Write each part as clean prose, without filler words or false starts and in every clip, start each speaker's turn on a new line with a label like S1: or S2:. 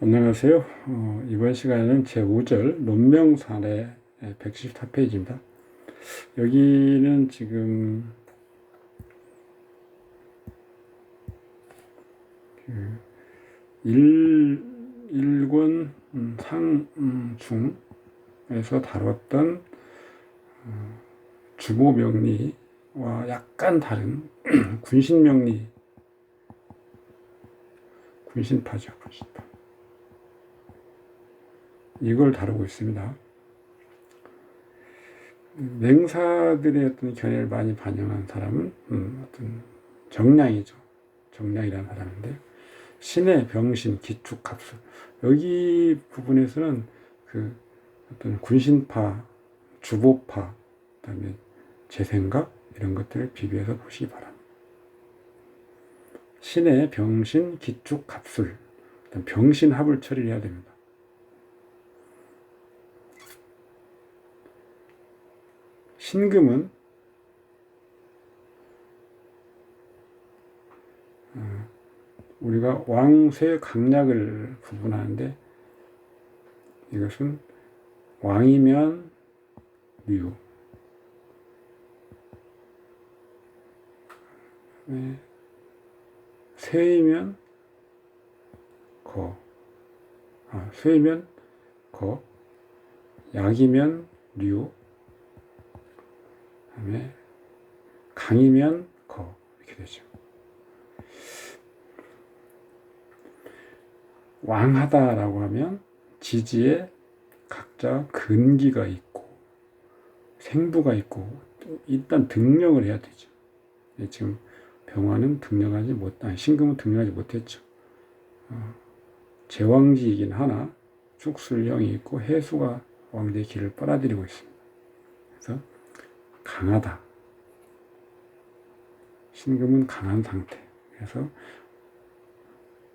S1: 안녕하세요. 이번 시간에는 제5절 논명사례 114페이지입니다. 여기는 지금 그 1권 상중에서 다뤘던 주보명리와 약간 다른 군신명리, 군신파죠. 군신파. 이걸 다루고 있습니다. 맹사들의 어떤 견해를 많이 반영한 사람은 어떤 정량이죠. 정량이라는 사람인데, 신의 병신, 기축, 갑술. 여기 부분에서는 그 어떤 군신파, 주보파, 그다음에 재생각 이런 것들을 비교해서 보시기 바랍니다. 신의 병신, 기축, 갑술. 병신합을 처리를 해야 됩니다. 신금은 우리가 왕쇠 강약을 구분하는데, 이것은 왕이면 류, 쇠이면 거, 쇠이면 거, 약이면 류, 그다음에 강이면 거, 이렇게 되죠. 왕하다라고 하면 지지에 각자 근기가 있고 생부가 있고 일단 등력을 해야 되죠. 지금 병화는 등력하지 신금은 등력하지 못했죠. 제왕지이긴 하나 축술령이 있고 해수가 왕대의 길을 빨아들이고 있습니다. 그래서 강하다. 신금은 강한 상태. 그래서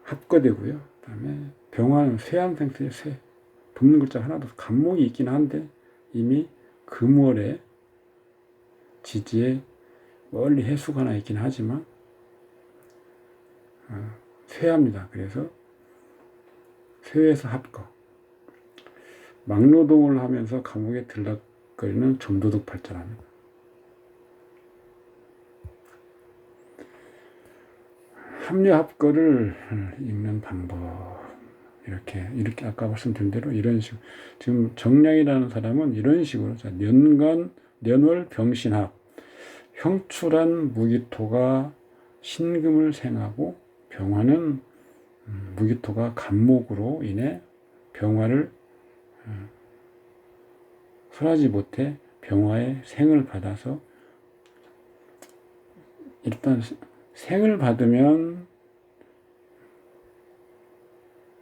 S1: 합거되고요. 그 다음에 병화는 쇠한 상태의 쇠. 붙는 글자 하나도 간목이 있긴 한데 이미 금월에 지지에 멀리 해수가 하나 있긴 하지만 쇠합니다. 그래서 쇠에서 합거. 막노동을 하면서 감옥에 들락거리는 점도둑 팔자랍니다. 합류합거를 읽는 방법. 이렇게 아까 말씀드린 대로 이런 식으로. 지금 정량이라는 사람은 이런 식으로, 년월 병신합. 형출한 무기토가 신금을 생하고 병화는 무기토가 간목으로 인해 병화를 설하지 못해 병화의 생을 받아서, 일단 생을 받으면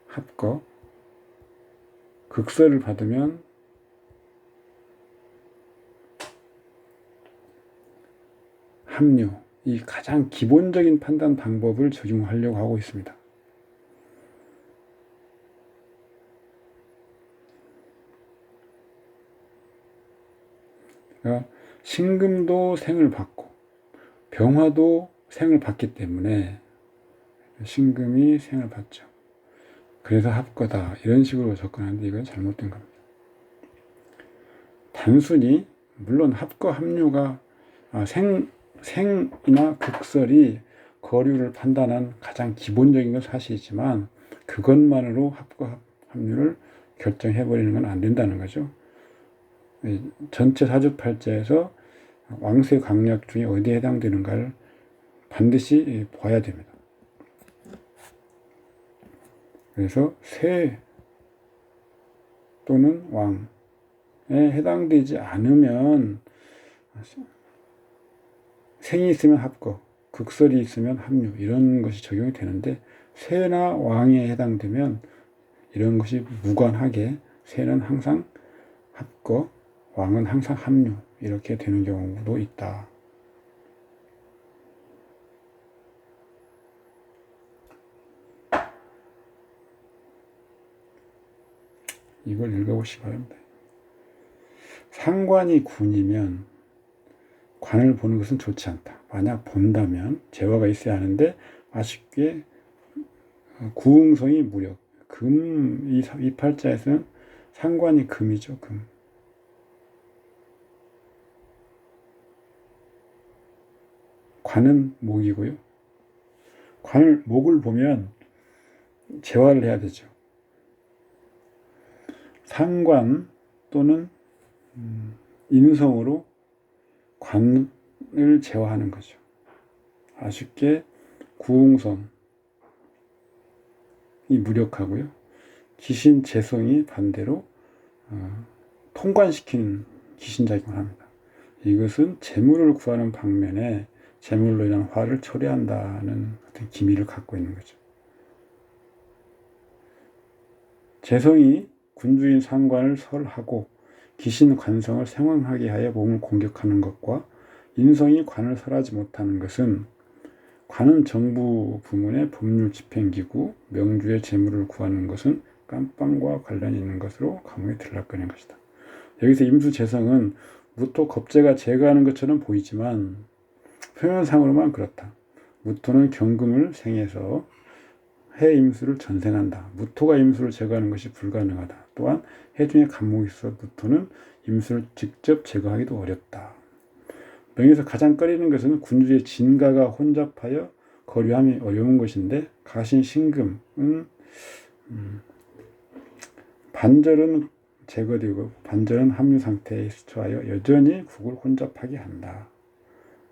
S1: 합거, 극설을 받으면 합류. 이 가장 기본적인 판단 방법을 적용하려고 하고 있습니다. 그러니까 신금도 생을 받고 병화도 생을 받기 때문에 신금이 생을 받죠. 그래서 합거다. 이런 식으로 접근하는데 이건 잘못된 겁니다. 단순히 물론 합거, 합류가 생이나 극설이 거류를 판단한 가장 기본적인 건 사실이지만 그것만으로 합거, 합류를 결정해버리는 건 안 된다는 거죠. 전체 사주팔자에서 왕쇠 강약 중에 어디에 해당되는가를 반드시 봐야 됩니다. 그래서 쇠 또는 왕에 해당되지 않으면 생이 있으면 합거, 극설이 있으면 합류, 이런 것이 적용이 되는데, 쇠나 왕에 해당되면 이런 것이 무관하게 쇠는 항상 합거, 왕은 항상 합류, 이렇게 되는 경우도 있다. 이걸 읽어보시기 바랍니다. 상관이 군이면 관을 보는 것은 좋지 않다. 만약 본다면 재화가 있어야 하는데 아쉽게 구응성이 무력, 이 팔자에서는 상관이 금이죠, 금. 관은 목이고요. 목을 보면 재화를 해야 되죠. 상관 또는 인성으로 관을 재화하는 거죠. 아쉽게 구응성이 무력하고요. 귀신 재성이 반대로 통관시키는 귀신작용을 합니다. 이것은 재물을 구하는 방면에 재물로 인한 화를 초래한다는 어떤 기미를 갖고 있는 거죠. 재성이 군주인 상관을 설하고 귀신 관성을 생황하게 하여 몸을 공격하는 것과 인성이 관을 설하지 못하는 것은 관은 정부 부문의 법률 집행기구, 명주의 재물을 구하는 것은 깜빵과 관련이 있는 것으로 감옥에 들락거리는 것이다. 여기서 임수재성은 무토 겁재가 제거하는 것처럼 보이지만 표면상으로만 그렇다. 무토는 경금을 생해서 해 임수를 전생한다. 무토가 임수를 제거하는 것이 불가능하다. 또한 해 중에 간목이 있어 무토는 임수를 직접 제거하기도 어렵다. 명에서 가장 꺼리는 것은 군주의 진가가 혼잡하여 거류함이 어려운 것인데 가신 신금은 반절은 제거되고 반절은 함유 상태에 처하여 여전히 국을 혼잡하게 한다.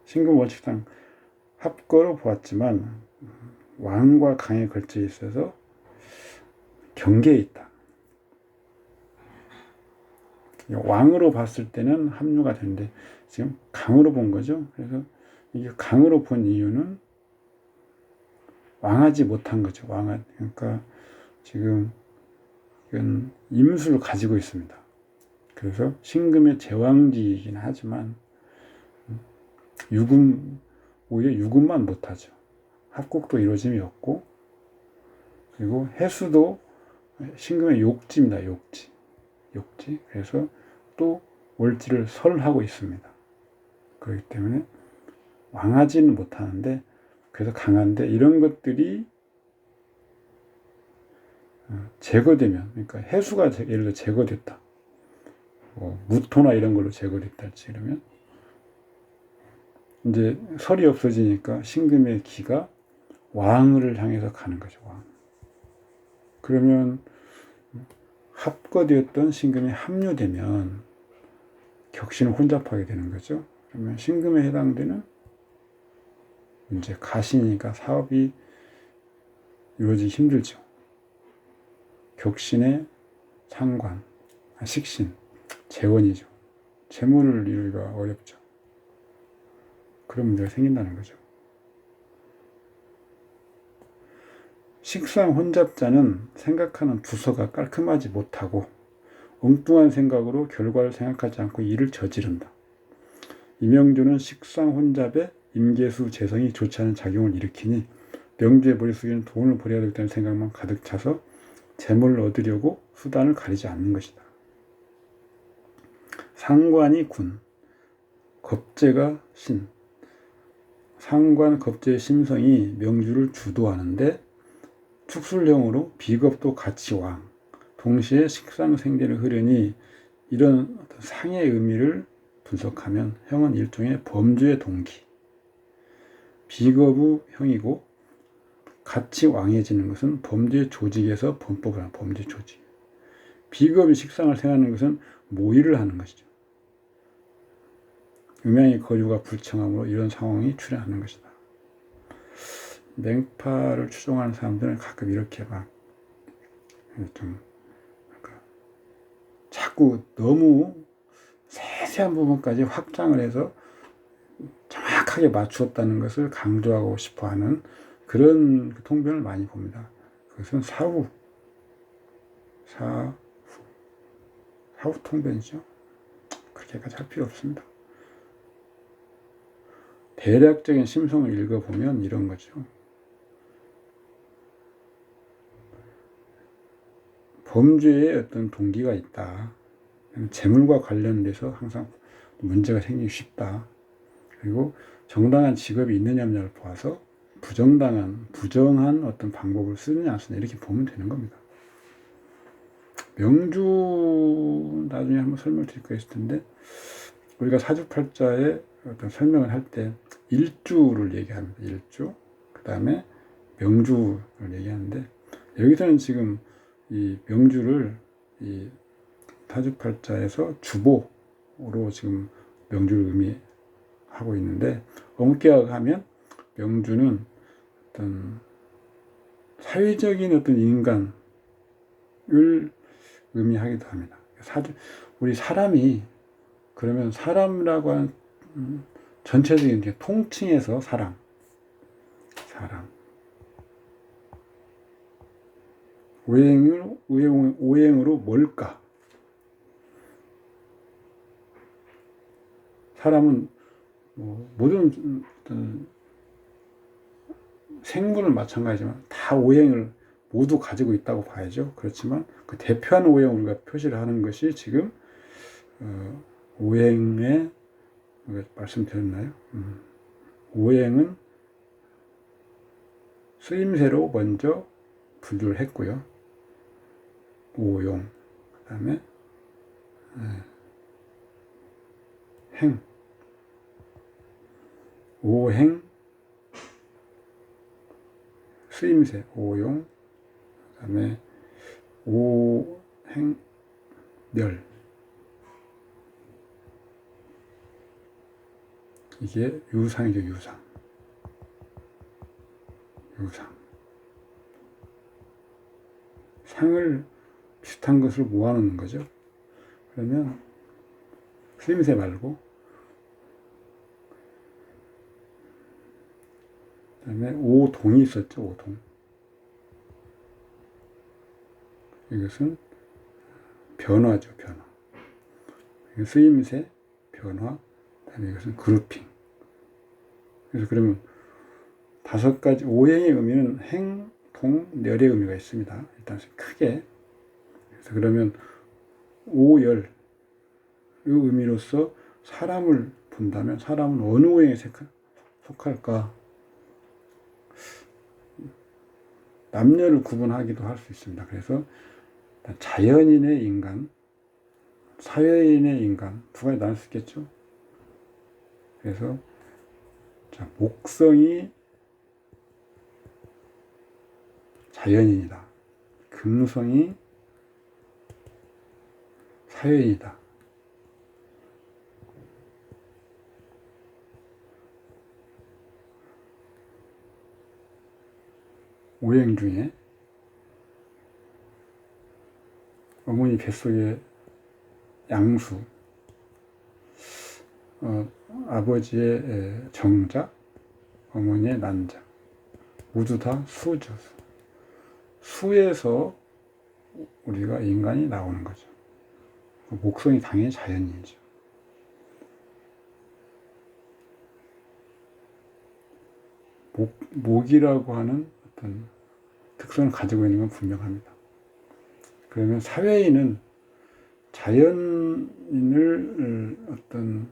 S1: 신금 원칙상 합거로 보았지만 왕과 강에 걸쳐 있어서 경계에 있다. 왕으로 봤을 때는 합류가 되는데 지금 강으로 본 거죠. 그래서 이게 강으로 본 이유는 왕하지 못한 거죠. 그러니까 지금 이건 임수를 가지고 있습니다. 그래서 신금의 제왕지이긴 하지만 오히려 유금만 못하죠. 합국도 이루어짐이 없고 그리고 해수도 신금의 욕지입니다. 욕지. 그래서 또 월지를 설하고 있습니다. 그렇기 때문에 왕하지는 못하는데 그래서 강한데 이런 것들이 제거되면 그러니까 해수가 예를 들어 제거됐다. 무토나 이런 걸로 제거됐다 할지 이러면 이제 설이 없어지니까 신금의 기가 왕을 향해서 가는 거죠. 왕. 그러면 합거되었던 신금이 합류되면 격신을 혼잡하게 되는 거죠. 그러면 신금에 해당되는 이제 가신이니까 사업이 이루어지기 힘들죠. 격신의 상관, 식신, 재원이죠. 재물을 이루기가 어렵죠. 그런 문제가 생긴다는 거죠. 식상 혼잡자는 생각하는 부서가 깔끔하지 못하고 엉뚱한 생각으로 결과를 생각하지 않고 일을 저지른다. 이명주는 식상 혼잡에 임계수 재성이 좋지 않은 작용을 일으키니 명주의 머릿속에는 돈을 벌여야 되겠다는 생각만 가득 차서 재물을 얻으려고 수단을 가리지 않는 것이다. 상관이 군, 겁재가 신. 상관 겁재의 심성이 명주를 주도하는데 축술형으로 비겁도 같이 왕, 동시에 식상생대를 흐르니 이런 상의 의미를 분석하면 형은 일종의 범주의 동기, 비겁의 형이고 같이 왕해지는 것은 범주의 조직에서 범법을 하는 범주의 조직. 비겁이 식상을 생하는 것은 모의를 하는 것이죠. 음양의 거류가 불청함으로 이런 상황이 출현하는 것이다. 맹파를 추종하는 사람들은 가끔 이렇게 막 좀 자꾸 너무 세세한 부분까지 확장을 해서 정확하게 맞추었다는 것을 강조하고 싶어하는 그런 통변을 많이 봅니다. 그것은 사후 통변이죠. 그렇게까지 할 필요 없습니다. 대략적인 심성을 읽어보면 이런 거죠. 범죄에 어떤 동기가 있다. 재물과 관련돼서 항상 문제가 생기기 쉽다. 그리고 정당한 직업이 있느냐 없느냐를 보아서 부정한 어떤 방법을 쓰느냐 안 쓰느냐 이렇게 보면 되는 겁니다. 명주 나중에 한번 설명드릴 거 있을 텐데, 우리가 사주팔자의 어떤 설명을 할 때 일주를 얘기합니다. 일주. 그 다음에 명주를 얘기하는데, 여기서는 지금 이 명주를 이 사주팔자에서 주보로 지금 명주를 의미하고 있는데, 엄격하면 명주는 어떤 사회적인 어떤 인간을 의미하기도 합니다. 우리 사람이, 그러면 사람이라고 하는 전체적인 통칭해서 사람. 오행으로 뭘까? 사람은 모든 생물은 마찬가지지만 다 오행을 모두 가지고 있다고 봐야죠. 그렇지만 그 대표하는 오행을 우리가 표시를 하는 것이 지금 오행에 말씀드렸나요? 오행은 쓰임새로 먼저 분류를 했고요. 오용, 그 다음에 행, 오행, 쓰임새, 오용, 그 다음에 오행, 멸. 이게 유상이죠, 유상. 상을 비슷한 것을 모아놓는 거죠. 그러면 쓰임새 말고, 그 다음에 오동이 있었죠, 오동. 이것은 변화죠, 변화. 쓰임새, 변화, 그 다음에 이것은 그룹핑. 그래서 그러면 5가지, 오행의 의미는 행, 동, 멸의 의미가 있습니다. 일단 크게. 그래서 그러면 오열, 이 의미로서 사람을 본다면 사람은 어느 오행에 속할까? 남녀를 구분하기도 할 수 있습니다. 그래서 자연인의 인간, 사회인의 인간 두 가지 나눌 수 있겠죠. 그래서 목성이 자연인이다. 금성이 사회인이다. 오행 중에 어머니 뱃속에 양수, 아버지의 정자, 어머니의 난자, 모두 다 수죠. 수에서 우리가 인간이 나오는 거죠. 목성이 당연히 자연인이죠. 목이라고 하는 어떤 특성을 가지고 있는 건 분명합니다. 그러면 사회인은 자연인을 어떤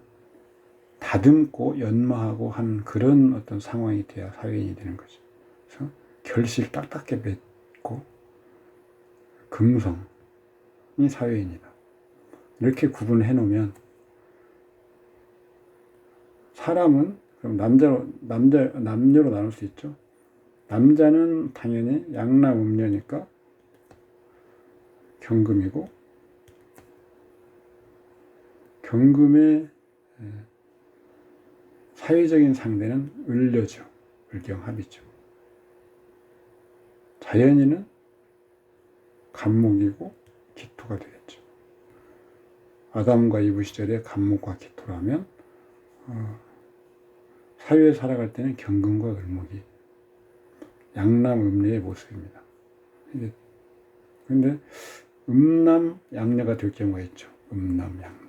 S1: 다듬고 연마하고 한 그런 어떤 상황이 돼야 사회인이 되는 거죠. 그래서 결실 딱딱하게 맺고 금성이 사회인이다. 이렇게 구분해 놓으면 사람은 그럼 남녀로 나눌 수 있죠. 남자는 당연히 양남음녀니까 경금이고, 경금의 사회적인 상대는 을려죠. 을경합이죠. 자연인은 간목이고 기토가 되겠죠. 아담과 이브 시절에 간목과 기토라면 사회에 살아갈 때는 경금과 을목이 양남음녀의 모습입니다. 그런데 음남양녀가 될 경우가 있죠. 음남양녀.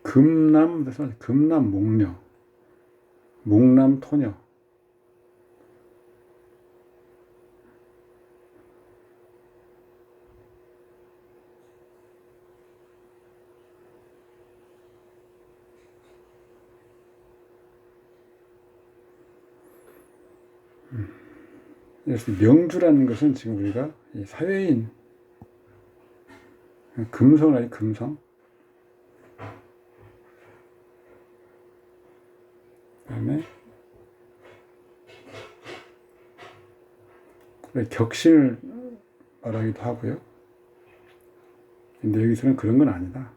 S1: 금남, 그래서 금남목녀. 묵남토녀. 그래서 명주라는 것은 지금 우리가 사회인, 금성을 아니 금성. 그다음에 격신을 말하기도 하고요. 근데 여기서는 그런 건 아니다.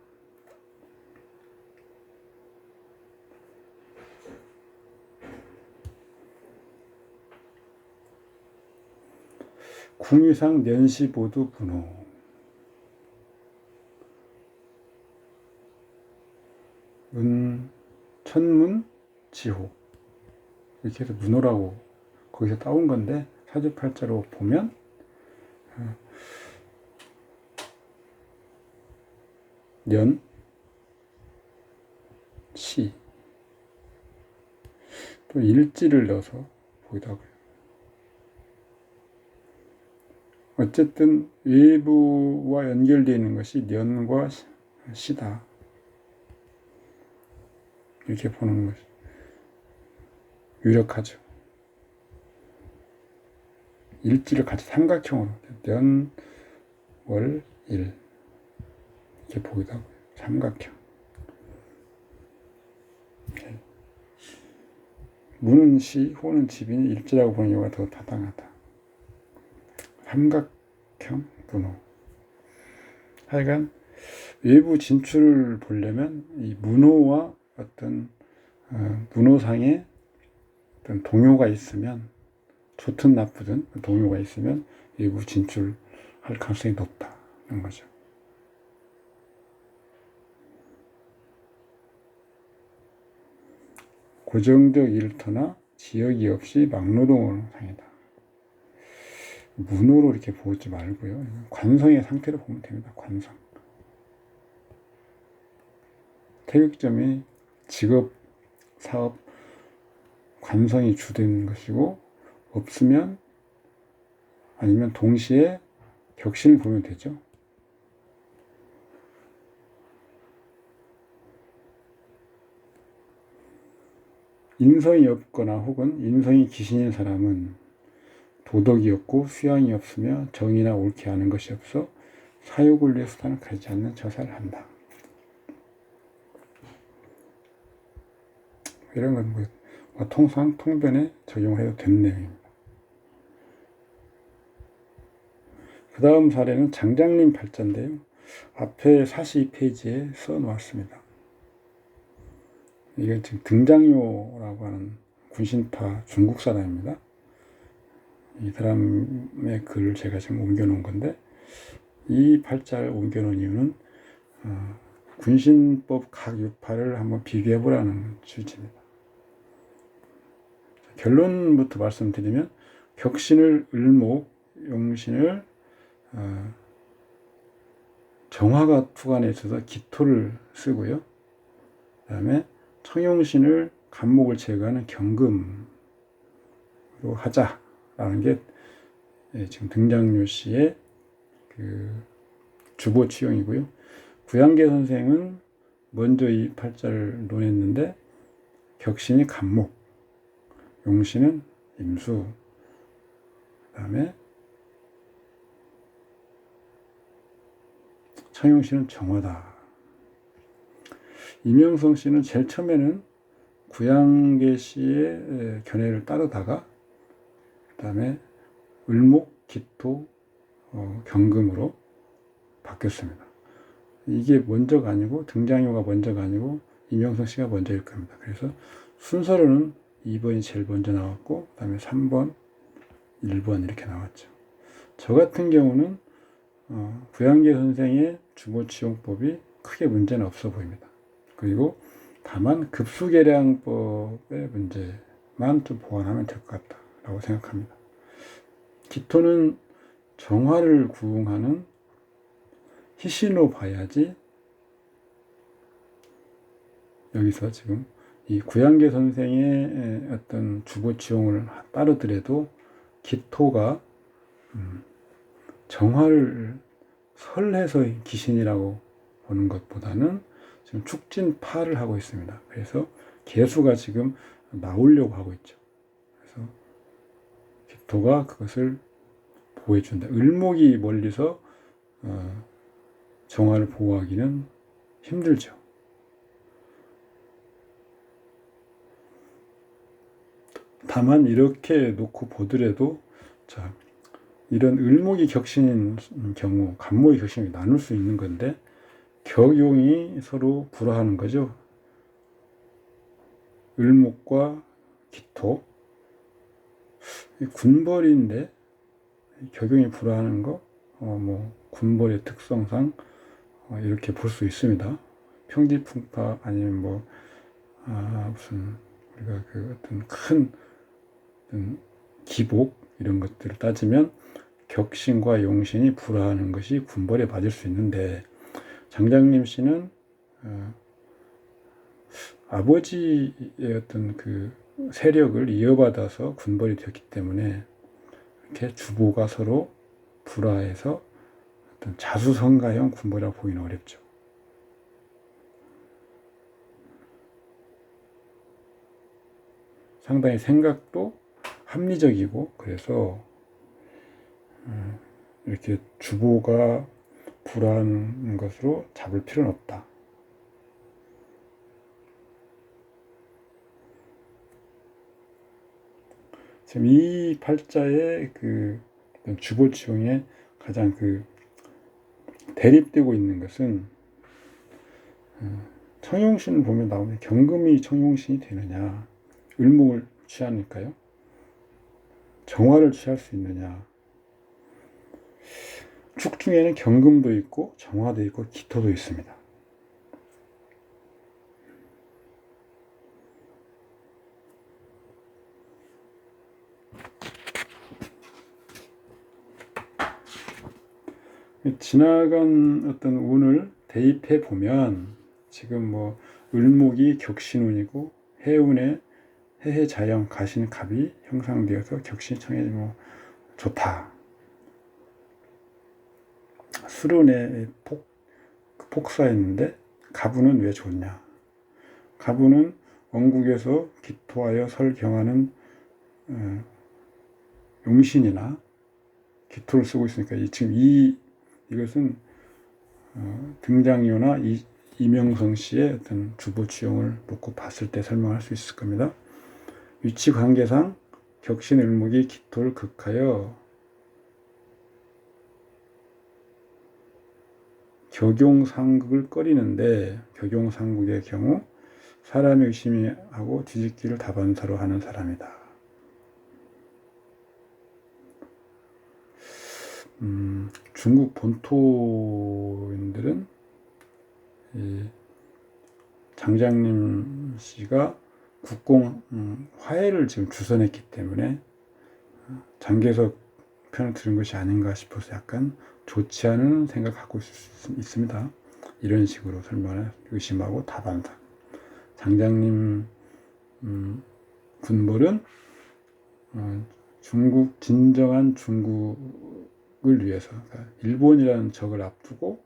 S1: 궁위상 년시보두 분호. 천문 지호. 이렇게 해서 문호라고 거기서 따온 건데 사주팔자로 보면 년, 시, 또 일지를 넣어서 보기도 하고요. 어쨌든 외부와 연결되어 있는 것이 년과 시다. 이렇게 보는 것이 유력하죠. 일지를 같이 삼각형으로 년, 월, 일 이렇게 보기도 하고요. 삼각형. 문은 시, 호는 집이니 일지라고 보는 경우가 더 타당하다. 삼각형 분호. 하여간 외부 진출을 보려면 이 문호와 어떤 문호상의 어떤 동요가 있으면, 좋든 나쁘든 동요가 있으면 외부 진출할 가능성이 높다는 거죠. 고정적 일터나 지역이 없이 막노동으로 상이다. 문호로 이렇게 보지 말고요. 관성의 상태로 보면 됩니다. 관성. 태극점이 직업, 사업, 관성이 주된 것이고, 없으면 아니면 동시에 격신을 보면 되죠. 인성이 없거나 혹은 인성이 기신인 사람은 도덕이 없고 수양이 없으며 정의나 옳게 하는 것이 없어 사욕을 위해 수단을 가지지 않는 처사를 한다. 이런 건 통상 통변에 적용해도 되는 내용입니다. 그 다음 사례는 장장님 팔자인데요. 앞에 42페이지에 써놓았습니다. 이게 지금 등장요라고 하는 군신파 중국 사람입니다. 이 사람의 글을 제가 지금 옮겨놓은 건데, 이 팔자를 옮겨놓은 이유는 군신법 각 유파를 한번 비교해보라는 취지입니다. 결론부터 말씀드리면, 격신을 을목, 용신을 정화가 투간에 있어서 기토를 쓰고요. 그 다음에 청용신을 간목을 제거하는 경금으로 하자라는 게 지금 등장요 씨의 그 주보 취용이고요. 구양계 선생은 먼저 이 팔자를 논했는데, 격신이 간목, 용신은 임수, 그 다음에 청용신은 정화다. 이명성 씨는 제일 처음에는 구양계 씨의 견해를 따르다가 그 다음에 을목, 기토, 경금으로 바뀌었습니다. 이게 먼저가 아니고, 등장요가 먼저가 아니고 이명성 씨가 먼저일 겁니다. 그래서 순서로는 2번이 제일 먼저 나왔고, 그 다음에 3번, 1번 이렇게 나왔죠. 저 같은 경우는 구양계 선생의 주보치용법이 크게 문제는 없어 보입니다. 그리고 다만 급수계량법의 문제만 좀 보완하면 될 것 같다라고 생각합니다. 기토는 정화를 구응하는 희신으로 봐야지, 여기서 지금 이 구양계 선생의 어떤 주보치용을 따르더라도 기토가 정화를 설해서 귀신이라고 보는 것보다는 지금 축진파를 하고 있습니다. 그래서 개수가 지금 나오려고 하고 있죠. 그래서 기토가 그것을 보호해준다. 을목이 멀리서 정화를 보호하기는 힘들죠. 다만 이렇게 놓고 보더라도 자, 이런 을목이 격신인 경우 간목이 격신이 나눌 수 있는 건데 격용이 서로 불화하는 거죠. 을목과 기토 군벌인데 격용이 불화하는 거 군벌의 특성상 이렇게 볼 수 있습니다. 평지풍파 아니면 무슨 우리가 그 어떤 큰 기복 이런 것들을 따지면 격신과 용신이 불화하는 것이 군벌에 맞을 수 있는데 장장님 씨는 아버지의 어떤 그 세력을 이어받아서 군벌이 되었기 때문에 이렇게 주보가 서로 불화해서 어떤 자수성가형 군벌이라고 보기는 어렵죠. 상당히 생각도 합리적이고 그래서 이렇게 주보가 불화하는 것으로 잡을 필요는 없다. 지금 이 팔자의 그 주보치용에 가장 그 대립되고 있는 것은 청용신을 보면 나오는 경금이 청용신이 되느냐, 을목을 취하니까요. 정화를 취할 수 있느냐. 축 중에는 경금도 있고 정화도 있고 기토도 있습니다. 지나간 어떤 운을 대입해 보면 지금 을목이 격신운이고 해운에 해해자영 가신갑이 형상되어서 격신청에 좋다. 수론에 폭사했는데 가부는 왜 좋냐? 가부는 원국에서 기토하여 설경하는 용신이나 기토를 쓰고 있으니까 지금 이것은 등장요나 이명성 씨의 어떤 주보치용을 놓고 봤을 때 설명할 수 있을 겁니다. 위치 관계상 격신 을목이 기토를 극하여 격용상극을 꺼리는데 격용상극의 경우 사람이 의심이 하고 뒤집기를 다반사로 하는 사람이다. 중국 본토인들은 장장님 씨가 국공 화해를 지금 주선했기 때문에 장개석 편을 들은 것이 아닌가 싶어서 약간 좋지 않은 생각을 갖고 있습니다. 이런 식으로 설명을 의심하고 다반사. 장장님 군벌은 진정한 중국을 위해서 그러니까 일본이라는 적을 앞두고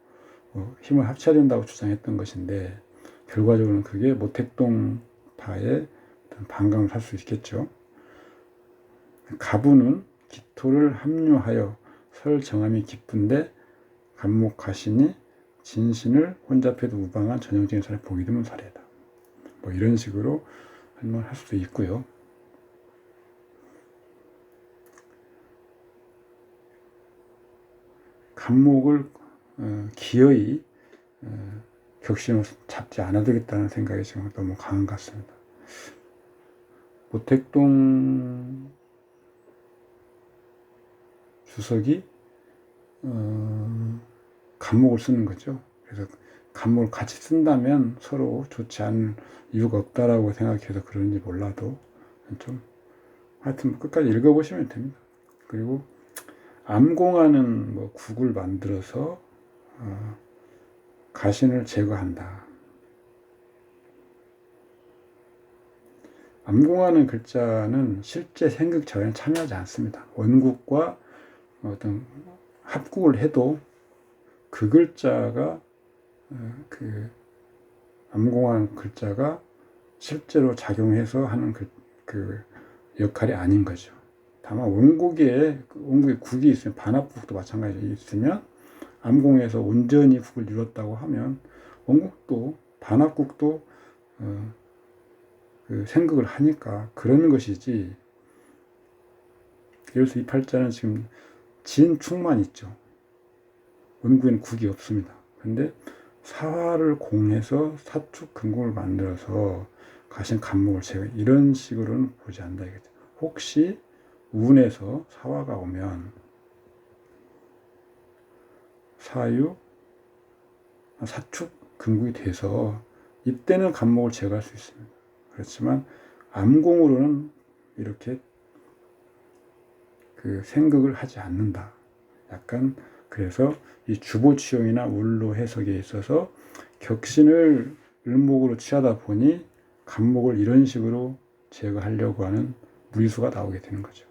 S1: 힘을 합쳐야 된다고 주장했던 것인데 결과적으로는 그게 모택동파의 반감을 살 수 있겠죠. 가부는 기토를 합류하여 설정함이 기쁜데 간목가신이 진신을 혼잡해도 우방한 전형적인 사례를 보기 드문 사례다. 이런 식으로 설명을 할 수도 있고요. 간목을 기어이 격신을 잡지 않아도 되겠다는 생각이 지금 너무 강한 것 같습니다. 모택동 주석이 간목을 쓰는 거죠. 그래서 간목을 같이 쓴다면 서로 좋지 않은 이유가 없다라고 생각해서 그런지 몰라도 좀 하여튼 끝까지 읽어보시면 됩니다. 그리고 암공하는 국을 만들어서 가신을 제거한다. 암공하는 글자는 실제 생극 자연에 참여하지 않습니다. 원국과 어떤 합국을 해도 그 글자가 그 암공하는 글자가 실제로 작용해서 하는 그 역할이 아닌 거죠. 다만 원국에 국이 있으면 반합국도 마찬가지로 있으면 암공에서 온전히 국을 이뤘다고 하면 원국도 반합국도 그 생극을 하니까 그러는 것이지. 그래서 이 팔자는 지금 진축만 있죠. 원국에는 국이 없습니다. 근데 사화를 공해서 사축 근국을 만들어서 가신 간목을 제거, 이런 식으로는 보지 않는다 이거죠. 혹시 운에서 사화가 오면 사축 근국이 돼서 이때는 간목을 제거할 수 있습니다. 그렇지만 암공으로는 이렇게 그 생극을 하지 않는다. 약간 그래서 이 주보치용이나 울로 해석에 있어서 격신을 을목으로 취하다 보니 간목을 이런 식으로 제거하려고 하는 무리수가 나오게 되는 거죠.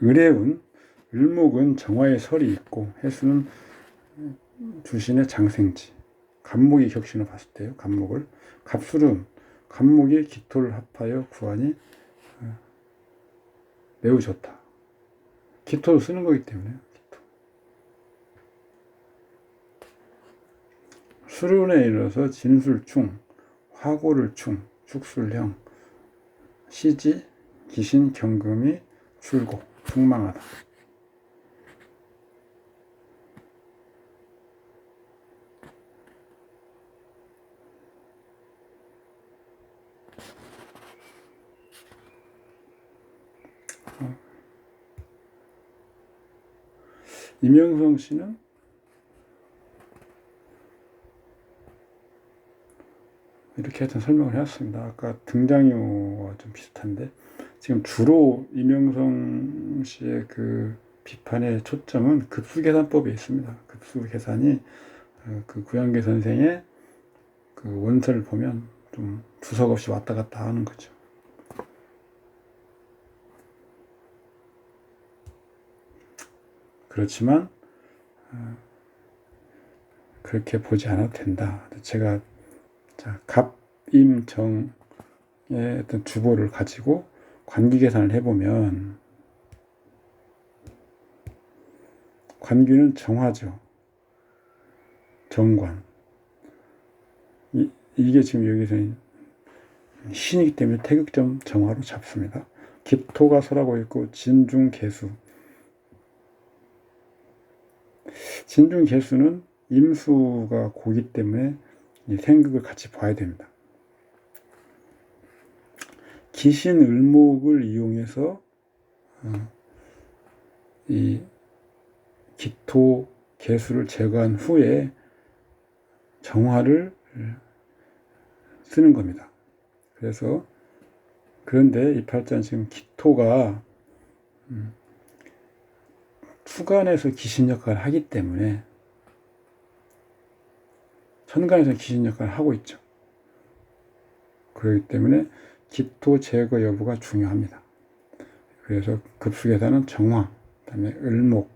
S1: 을해운, 을목은 정화의 설이 있고 해수는 주신의 장생지. 간목이 격신을 봤을 때요. 간목을. 갑술은 간목이 기토를 합하여 구하니 매우 좋다. 기토를 쓰는 거기 때문에요. 기토. 수륜에 이르러서 진술충, 화고를 충, 축술형, 시지, 기신, 경금이 출고, 충망하다. 이명성 씨는 이렇게 하여튼 설명을 해왔습니다. 아까 등장요와 좀 비슷한데 지금 주로 이명성 씨의 그 비판의 초점은 급수계산법에 있습니다. 급수계산이 그 구양계 선생의 그 원서를 보면 좀 주석 없이 왔다 갔다 하는 거죠. 그렇지만 그렇게 보지 않아도 된다. 제가 갑임정의 어떤 주보를 가지고 관기 계산을 해보면 관귀는 정화죠. 정관. 이게 지금 여기서 신이기 때문에 태극점 정화로 잡습니다. 기토가 설하고 있고 진중개수. 진중개수는 임수가 고기 때문에 생극을 같이 봐야 됩니다. 기신을목을 이용해서 이 기토 개수를 제거한 후에 정화를 쓰는 겁니다. 그래서 그런데 이 팔자는 지금 기토가 수간에서 기신 역할을 하기 때문에 천간에서 기신 역할을 하고 있죠. 그렇기 때문에 기토 제거 여부가 중요합니다. 그래서 급수계산은 정화, 그다음에 을목,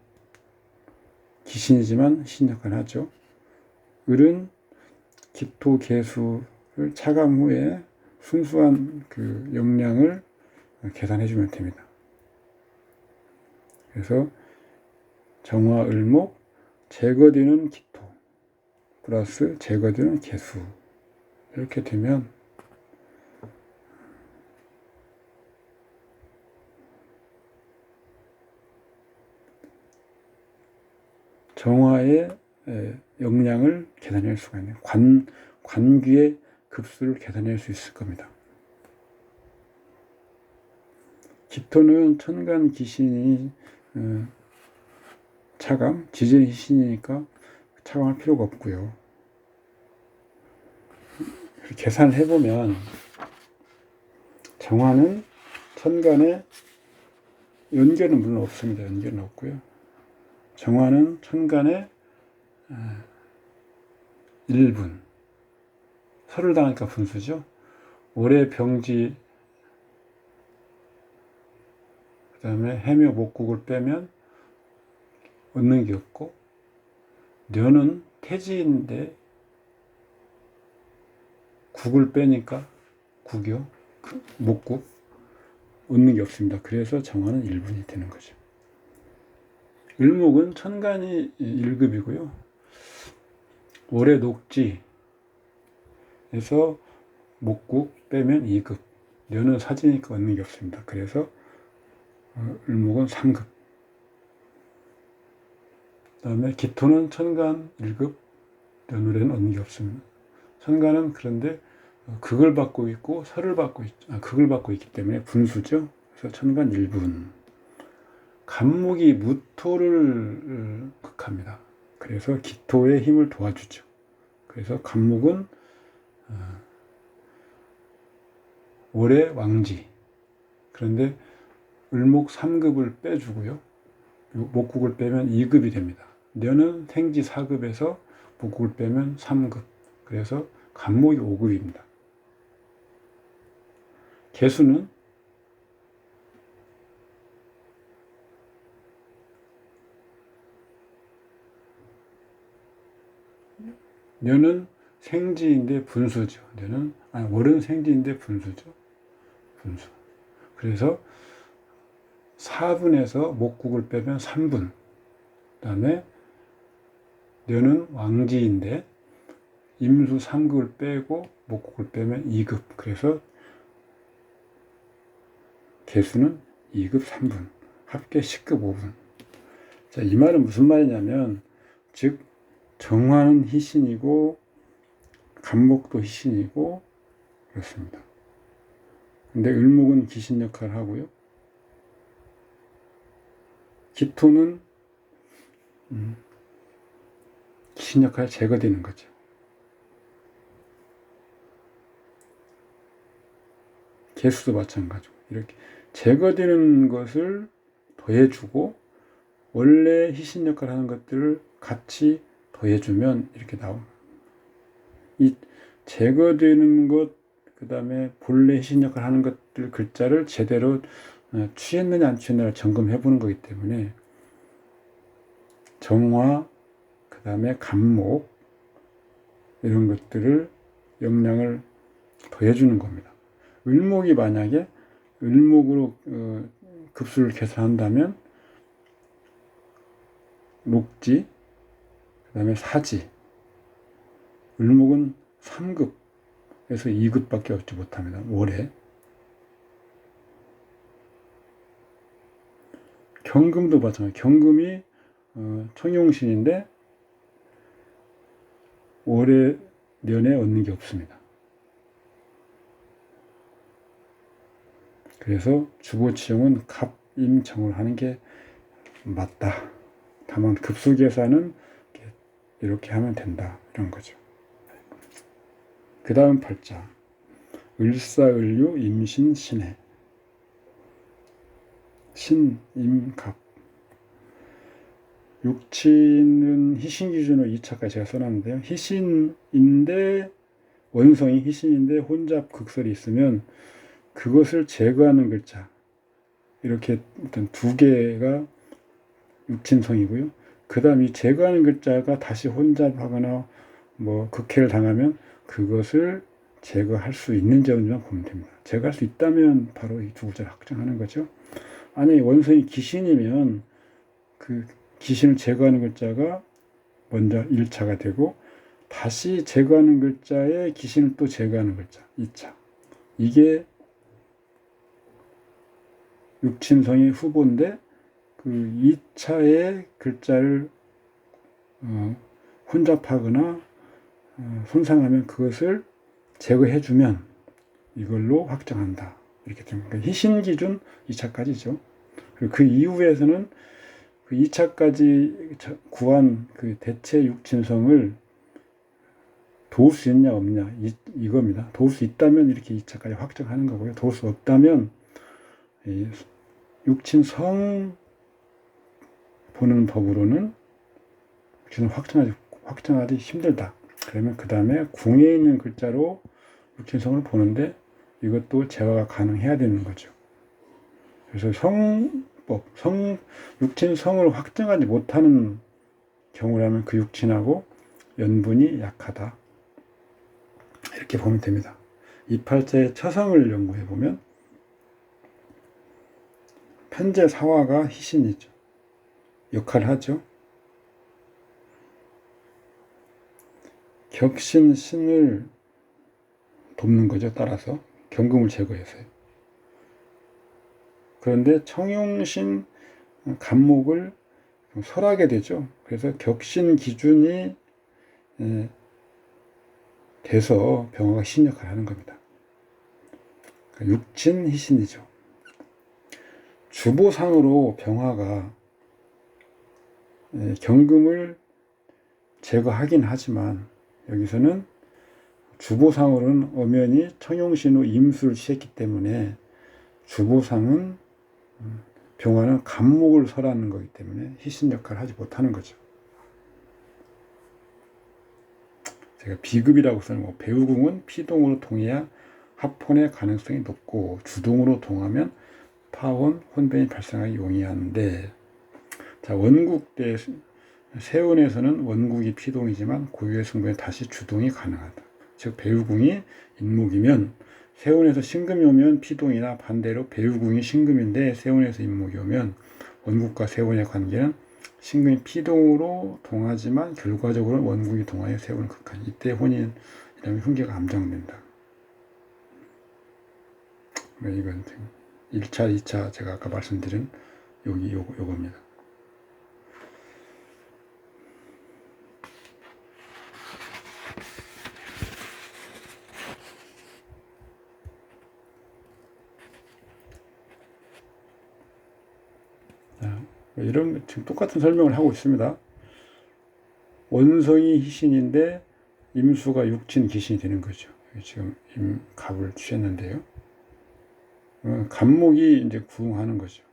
S1: 기신이지만 신 역할을 하죠. 을은 기토 개수를 차감 후에 순수한 그 용량을 계산해 주면 됩니다. 그래서 정화, 을목, 제거되는 기토 플러스 제거되는 개수 이렇게 되면 정화의 용량을 계산할 수가 있는 관귀의 급수를 계산할 수 있을 겁니다. 기토는 천간 기신이 차감, 지진이 신이니까 차감할 필요가 없고요. 계산을 해보면 정화는 천간에 연결은 물론 없습니다. 연결은 없고요. 정화는 천간에 1분. 설을 당하니까 분수죠. 올해 병지, 그 다음에 해묘 목국을 빼면 얻는 게 없고, 녀는 태지인데 국을 빼니까 국이요. 목국. 얻는 게 없습니다. 그래서 정화는 1분이 되는 거죠. 을목은 천간이 1급이고요. 올해 녹지에서 목국 빼면 2급. 녀는 사지니까 얻는 게 없습니다. 그래서 을목은 3급. 그 다음에 기토는 천간 1급. 녀는 얻는 게 없습니다. 천간은 그런데 극을 받고 있고 설을 받고 극을 받고 있기 때문에 분수죠. 그래서 천간 1분. 간목이 무토를 극합니다. 그래서 기토의 힘을 도와주죠. 그래서 간목은 올해 왕지. 그런데 을목 3급을 빼주고요. 목국을 빼면 2급이 됩니다. 녀는 생지 4급에서 목국을 빼면 3급. 그래서 간목이 5급입니다. 개수는 녀는 생지인데 분수죠. 월은 생지인데 분수죠. 분수. 그래서 4분에서 목국을 빼면 3분. 그 다음에 녀는 왕지인데 임수 3급을 빼고 목국을 빼면 2급. 그래서 개수는 2급 3분. 합계 10급 5분. 자, 이 말은 무슨 말이냐면, 즉 정화는 희신이고 간목도 희신이고 그렇습니다. 근데 을목은 기신 역할을 하고요. 기토는 기신 역할이 제거되는 거죠. 개수도 마찬가지고 이렇게 제거되는 것을 더해주고 원래 희신 역할을 하는 것들을 같이 더해주면 이렇게 나옵니다. 이 제거되는 것, 그 다음에 본래 희신 역할을 하는 것들 글자를 제대로 취했느냐 안 취했느냐를 점검해 보는 거기 때문에 정화, 그 다음에 간목 이런 것들을 영향을 더해주는 겁니다. 을목이 만약에 을목으로 급수를 계산한다면 녹지, 그 다음에 사지, 을목은 3급에서 2급밖에 얻지 못합니다. 올해. 경금도 마찬가지. 경금이 청용신인데 올해 년에 얻는 게 없습니다. 그래서 주보치용은 갑임정을 하는 게 맞다. 다만 급수 계산은 이렇게 하면 된다. 이런 거죠. 그 다음 팔자. 을사을유 임신 신해. 신, 임, 갑. 육친은 희신 기준으로 2차까지 제가 써놨는데요. 희신인데, 원성이 희신인데 혼잡 극설이 있으면 그것을 제거하는 글자. 이렇게 일단 두 개가 육친성이고요. 그 다음 이 제거하는 글자가 다시 혼잡하거나 뭐 극해를 당하면 그것을 제거할 수 있는지 없는지만 보면 됩니다. 제거할 수 있다면 바로 이 두 글자를 확정하는 거죠. 아니 원성이 기신이면 그 기신을 제거하는 글자가 먼저 1차가 되고 다시 제거하는 글자에 기신을 또 제거하는 글자 2차. 이게 육친성의 후보인데 그 2차의 글자를 혼잡하거나 손상하면 그것을 제거해주면 이걸로 확정한다. 이렇게 됩니다. 그러니까 희신 기준 2차까지죠. 그리고 그 이후에서는 그 2차까지 구한 그 대체 육친성을 도울 수 있냐 없냐 이겁니다. 도울 수 있다면 이렇게 2차까지 확정하는 거고요. 도울 수 없다면 이 육친 성 보는 법으로는 육친을 확정하기 힘들다. 그러면 그 다음에 궁에 있는 글자로 육친성을 보는데 이것도 제어가 가능해야 되는 거죠. 그래서 성법, 육친성을 확정하지 못하는 경우라면 그 육친하고 연분이 약하다. 이렇게 보면 됩니다. 이 팔자의 처성을 연구해 보면 편재 사화가 희신이죠. 역할을 하죠. 격신 신을 돕는 거죠. 따라서 경금을 제거해서요. 그런데 청용신 간목을 설하게 되죠. 그래서 격신 기준이 돼서 병화가 희신 역할을 하는 겁니다. 육친 희신이죠. 주보상으로 병화가 경금을 제거하긴 하지만 여기서는 주보상으로는 엄연히 청용신후 임수를 취했기 때문에 주보상은 병화는 간목을 설하는 거기 때문에 희신 역할을 하지 못하는 거죠. 제가 비급이라고 쓰는 거, 배우궁은 피동으로 통해야 합혼의 가능성이 높고 주동으로 통하면 파혼, 혼변이 발생하기 용이한데, 자, 원국 때 세운에서는 원국이 피동이지만 고유의 승부에 다시 주동이 가능하다. 즉 배우궁이 인목이면 세운에서 신금이 오면 피동이나 반대로 배우궁이 신금인데 세운에서 인목이 오면 원국과 세운의 관계는 신금이 피동으로 동하지만 결과적으로 원국이 동하여 세운을 극한. 이때 혼인이라면 흉계가 암정된다. 이건 1차, 2차 제가 아까 말씀드린 요겁니다. 이런 지금 똑같은 설명을 하고 있습니다. 원성이 희신인데 임수가 육친 기신이 되는 거죠. 지금 갑을 취했는데요. 간목이 이제 구응하는 거죠.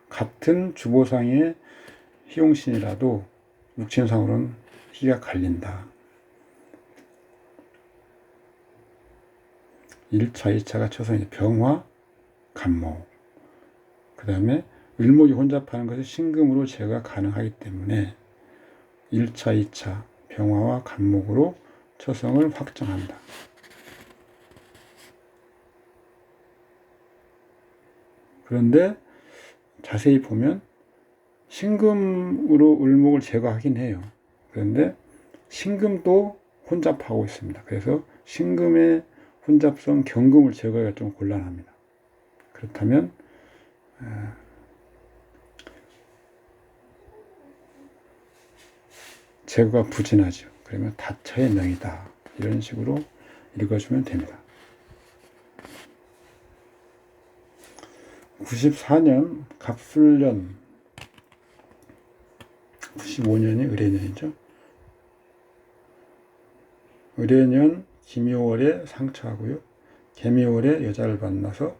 S1: 같은 주보상의 희용신이라도 육친상으로는 희가 갈린다. 1차, 2차가 처성이 병화, 간목. 그 다음에 을목이 혼잡하는 것이 신금으로 제어가 가능하기 때문에 1차, 2차 병화와 간목으로 처성을 확정한다. 그런데 자세히 보면 신금으로 을목을 제거하긴 해요. 그런데 신금도 혼잡하고 있습니다. 그래서 신금의 혼잡성 경금을 제거하기가 좀 곤란합니다. 그렇다면 제거가 부진하죠. 그러면 다처의 명이다. 이런 식으로 읽어주면 됩니다. 94년 갑술년, 95년이 을해년이죠. 을해년 김효월에 상처하고요. 개미월에 여자를 만나서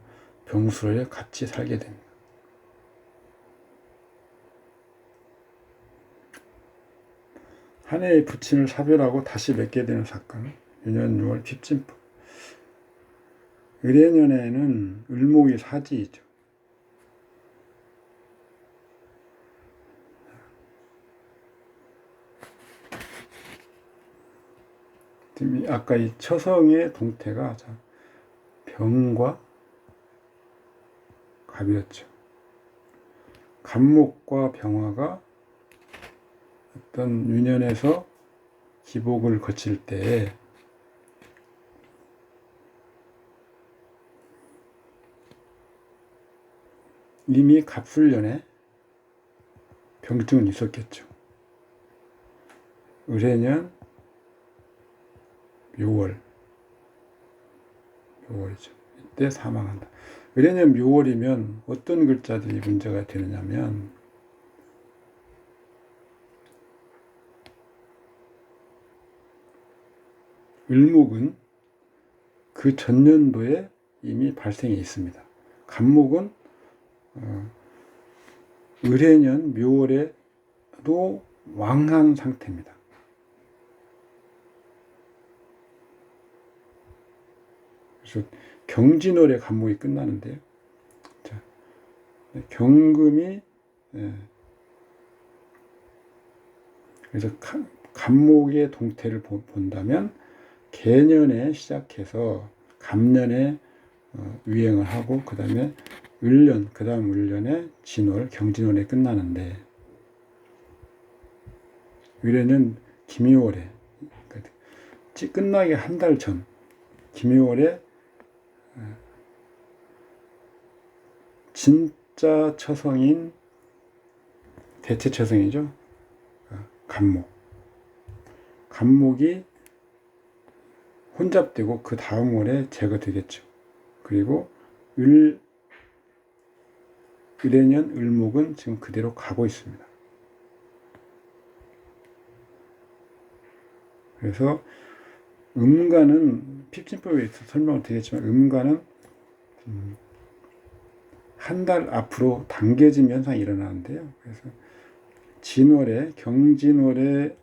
S1: 병술에 같이 살게 됩니다. 한 해의 부친을 사별하고 다시 맺게 되는 사건, 유년 6월 핍진법. 을해년에는 을목이 사지이죠. 아까 이 처성의 동태가 병과 갑이었죠. 갑목과 병화가 어떤 유년에서 기복을 거칠 때 이미 갑술년에 병증은 있었겠죠. 을해년 묘월이죠. 이때 사망한다. 을해년 묘월이면 어떤 글자들이 문제가 되느냐면 을목은 그 전년도에 이미 발생해 있습니다. 간목은 을해년 묘월에도 왕한 상태입니다. 그래서 경진월에 간목이 끝나는데요. 자, 경금이 그래서 간목의 동태를 본다면 개년에 시작해서 갑년에 유행을 하고 그 다음에 을년, 그 다음 을년에 진월, 경진월에 끝나는데 을에는 김이월에 끝나기 한 달 전 김이월에 진짜 처성인 대체 처성이죠. 간목이 혼잡되고 그 다음 월에 제거되겠죠. 그리고 을해년 을목은 지금 그대로 가고 있습니다. 그래서 음간은 핍진법에 있어 설명을 드리겠지만 음간은 한 달 앞으로 당겨짐 현상이 일어나는데요. 그래서 진월에 경진월에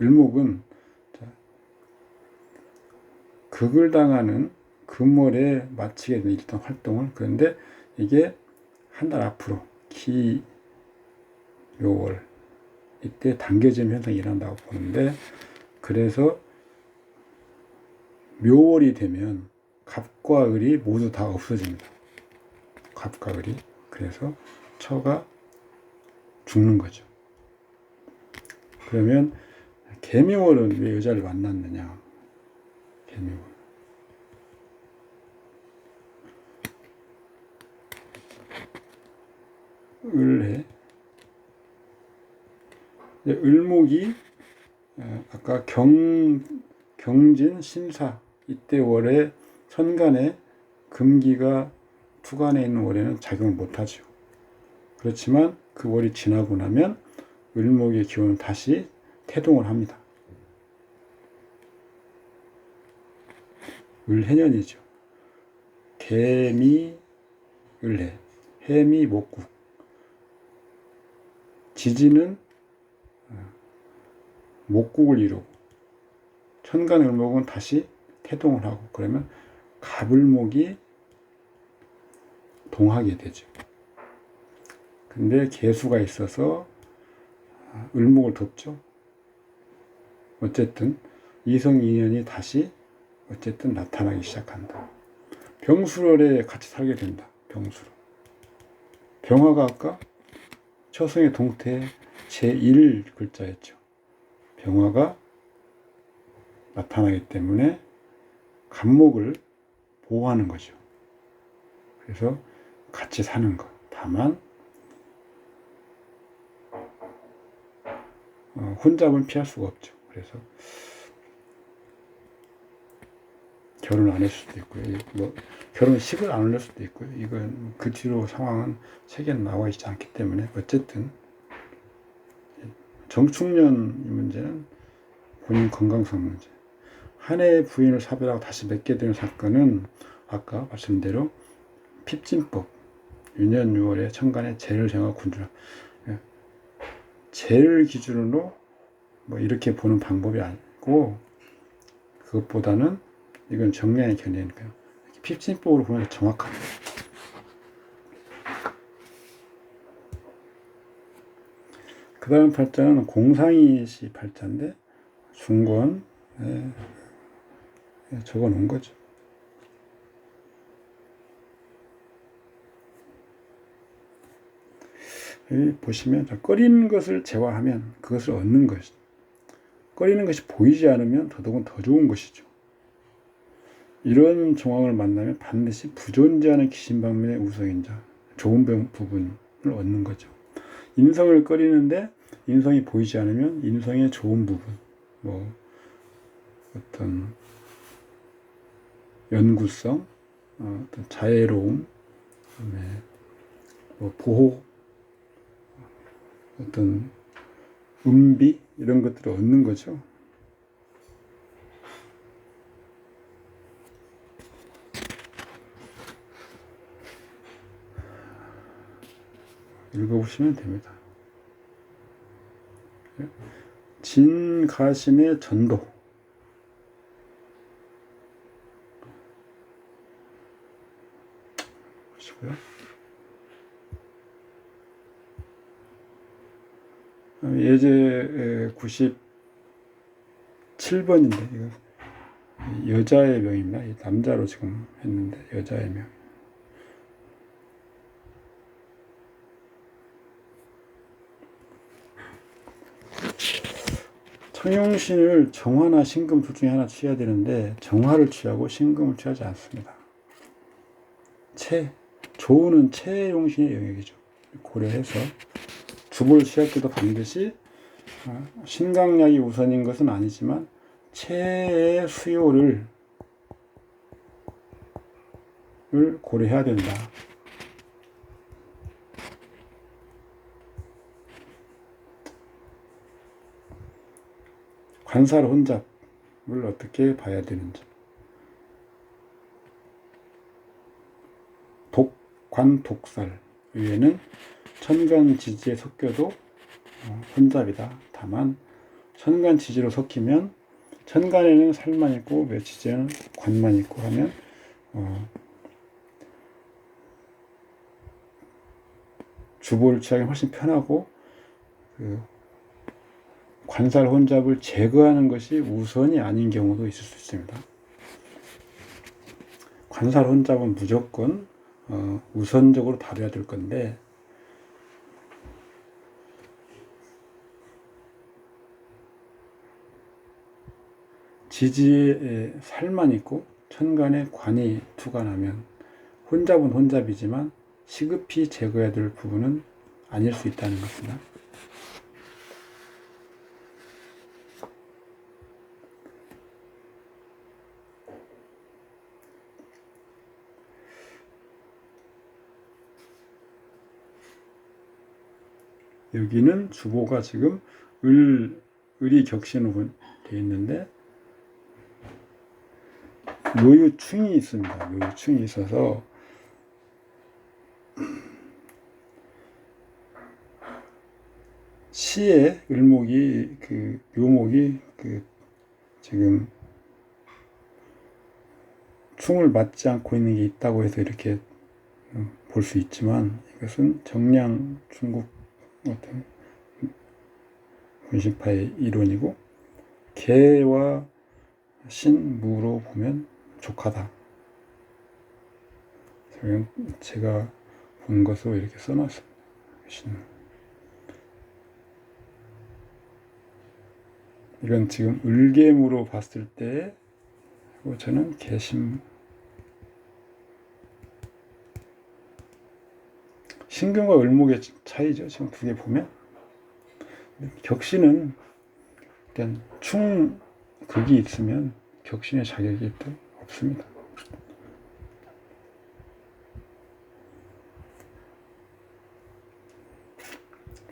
S1: 을목은 극을 당하는 금월에 마치게 되는 일단 활동을 그런데 이게 한 달 앞으로 기묘월 이때 당겨짐 현상이 일어난다고 보는데 그래서 묘월이 되면 갑과 을이 모두 다 없어집니다. 갑과 을이 그래서 처가 죽는 거죠. 그러면 개묘월은 왜 여자를 만났느냐? 개묘월. 을해. 을목이 아까 경진 신사 이때 월에 천간에 금기가 투간에 있는 월에는 작용을 못하죠. 그렇지만 그 월이 지나고 나면 을목의 기운은 다시 태동을 합니다. 을해년이죠. 개미 을해, 해미 목국. 지지는 목국을 이루고 천간 을목은 다시 태동을 하고 그러면 갑을목이 동하게 되죠. 근데 개수가 있어서 을목을 돕죠. 어쨌든 이성인연이 다시 어쨌든 나타나기 시작한다. 병술월에 같이 살게 된다. 병술. 병화가 아까 처성의 동태 제1글자였죠. 병화가 나타나기 때문에 간목을 보호하는 거죠. 그래서 같이 사는 것. 다만 혼잡은 피할 수가 없죠. 그래서 결혼 안 했을 수도 있고요. 뭐 결혼식을 안 올릴 수도 있고요. 이건 그 뒤로 상황은 책에는 나와 있지 않기 때문에 어쨌든 정축년 이 문제는 본인 건강상 문제. 한 해의 부인을 사별하고 다시 맺게 되는 사건은 아까 말씀대로 핍진법 유년 6월에 천간에 재를 정하고 군주라 재를 기준으로 뭐 이렇게 보는 방법이 아니고 그것보다는 이건 정량의 견해니까요. 핍진법으로 보면 더 정확합니다. 그 다음 팔자는 공상이시 팔자인데 중권 적어 놓은 거죠. 여기 보시면 꺼리는 것을 제외하면 그것을 얻는 것이 꺼리는 것이 보이지 않으면 더더욱 더 좋은 것이죠. 이런 정황을 만나면 반드시 부존재하는 기신방면의 우성인자 좋은 부분을 얻는 거죠. 인성을 꺼리는데 인성이 보이지 않으면 인성의 좋은 부분 뭐 어떤 연구성 어떤 자애로움 뭐 보호 어떤 음비 이런 것들을 얻는 거죠. 읽어보시면 됩니다. 진가신의 전도. 보시고요. 예제 97번인데 이거 여자의 명입니다. 남자로 지금 했는데 여자의 명. 청용신을 정화나 신금 둘 중에 하나 취해야 되는데 정화를 취하고 신금을 취하지 않습니다. 조우는 채용신의 영역이죠. 고려해서 주보를 취할 때도 반드시 신강약이 우선인 것은 아니지만 채의 수요를 고려해야 된다. 관살 혼잡을 어떻게 봐야 되는지. 독살 위에는 천간지지에 섞여도 혼잡이다. 다만 천간지지로 섞이면 천간에는 살만 있고 묘지지에는 관만 있고 하면 주보를 취하기 훨씬 편하고 관살 혼잡을 제거하는 것이 우선이 아닌 경우도 있을 수 있습니다. 관살 혼잡은 무조건 우선적으로 다뤄야 될 건데 지지에 살만 있고 천간에 관이 투관하면 혼잡은 혼잡이지만 시급히 제거해야 될 부분은 아닐 수 있다는 것입니다. 여기는 주보가 지금 을이 격신으로 되어 있는데 묘유충이 있습니다. 묘유충이 있어서 시의 을목이 묘목이 지금 충을 맞지 않고 있는 게 있다고 해서 이렇게 볼 수 있지만 이것은 정량 중국 어떤 분신파의 이론이고 개와 신무로 보면 족하다. 제가 본 것으로 이렇게 써놨습니다. 이건 지금 을개무로 봤을 때 저는 개신 신금과 을목의 차이죠. 지금 두 개 보면 격신은 일단 충극이 있으면 격신의 자격이 또 없습니다.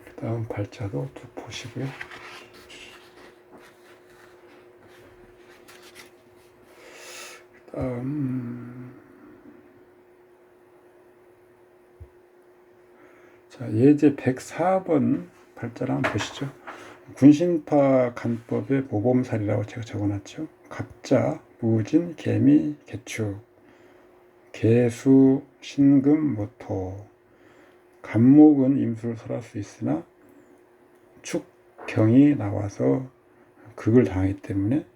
S1: 그 다음 발자도 또 보시고요. 그 다음 자, 예제 104번 발자를 한번 보시죠. 군신파 간법의 모범살이라고 제가 적어놨죠. 갑자, 무진, 개미, 개축, 개수, 신금, 모토. 간목은 임수를 설할 수 있으나 축경이 나와서 극을 당하기 때문에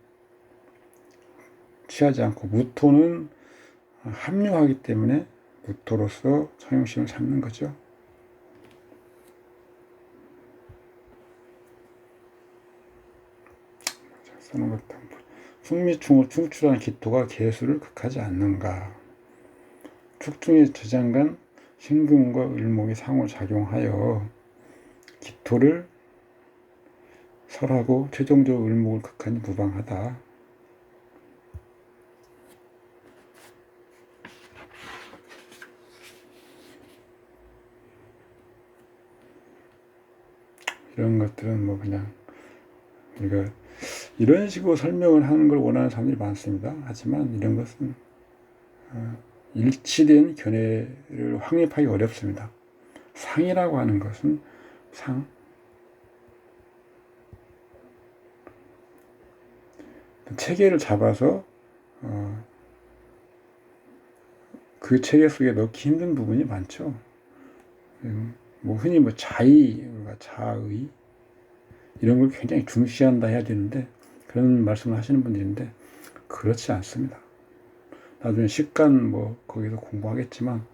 S1: 취하지 않고 무토는 합류하기 때문에 무토로서 청용신을 삼는 거죠. 쓰는 것도 숙미충을 충출한 기토가 개수를 극하지 않는가. 축중의 저장간 신금과 을목이 상호작용하여 기토를 설하고 최종적으로 을목을 극하니 무방하다. 이런 것들은 뭐 그냥 우리가 이런 식으로 설명을 하는 걸 원하는 사람들이 많습니다. 하지만 이런 것은 일치된 견해를 확립하기 어렵습니다. 상이라고 하는 것은 체계를 잡아서 그 체계 속에 넣기 힘든 부분이 많죠. 뭐 흔히 뭐 자의 이런 걸 굉장히 중시한다 해야 되는데 그런 말씀을 하시는 분들인데 그렇지 않습니다. 나중에 식간 뭐 거기서 공부하겠지만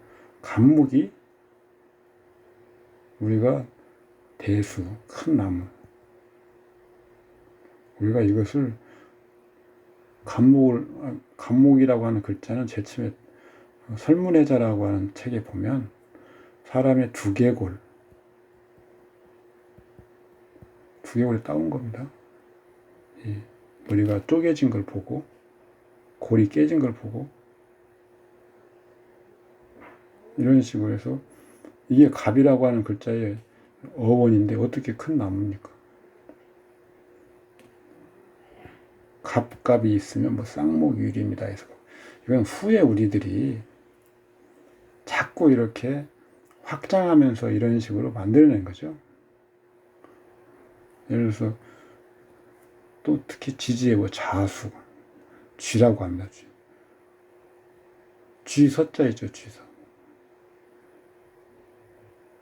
S1: 간목이 우리가 대수 큰 나무 우리가 이것을 간목이라고 하는 글자는 제일 처음에 설문해자라고 하는 책에 보면 사람의 두개골에 따온 겁니다. 이 머리가 쪼개진 걸 보고 골이 깨진 걸 보고 이런 식으로 해서 이게 갑이라고 하는 글자의 어원인데 어떻게 큰 나무입니까? 갑갑이 있으면 뭐 쌍목유리입니다 해서 이건 후에 우리들이 자꾸 이렇게 확장하면서 이런 식으로 만들어낸 거죠. 예를 들어서 또 특히 지지의 뭐 자수 쥐라고 합니다. 쥐서자 있죠. 쥐서